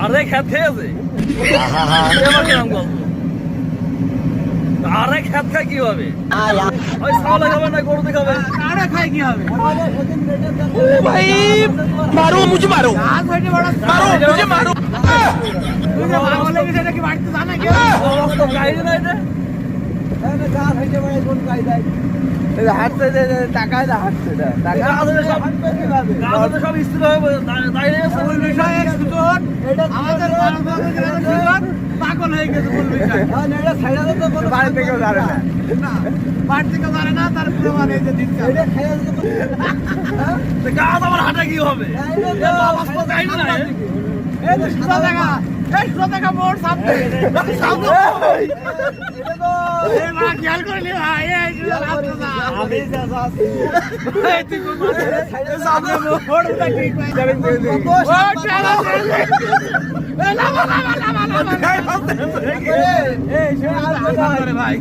আরে খেত খেয়েছে আরে খেত খায় কি হবে ওই ছাগলে খাবে না গরুতে খাবে আরে খায় কি হবে भाई मारो मुझे मारो मारो मुझे मारो পাগল হয়ে গেছে বাড়ি থেকেও জানে না তারপরে মানে গাছ আমার হাঁটা কি হবে মোড় সামনে খেয়াল করলি ভাই